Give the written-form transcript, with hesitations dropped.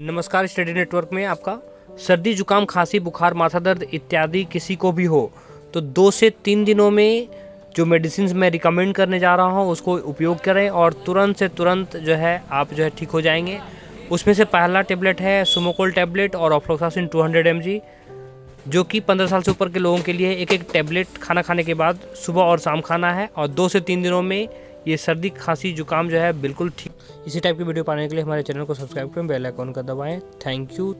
नमस्कार, study network में आपका। सर्दी जुकाम खांसी बुखार माथा दर्द इत्यादि किसी को भी हो तो 2 से 3 दिनों में जो मेडिसिन मैं रिकमेंड करने जा रहा हूं उसको उपयोग करें और तुरंत से तुरंत जो है आप जो है ठीक हो जाएंगे। उसमें से पहला टेबलेट है सुमोकोल टेबलेट और ऑफ्लोक्सासिन 200 mg, जो कि 15 साल से ऊपर के लोगों के लिए एक टेबलेट खाना खाने के बाद सुबह और शाम खाना है और 2 से 3 दिनों में ये सर्दी खांसी जुकाम जो है बिल्कुल ठीक। इसी टाइप की वीडियो पाने के लिए हमारे चैनल को सब्सक्राइब करें, बेल आइकन का दबाएं। Thank you.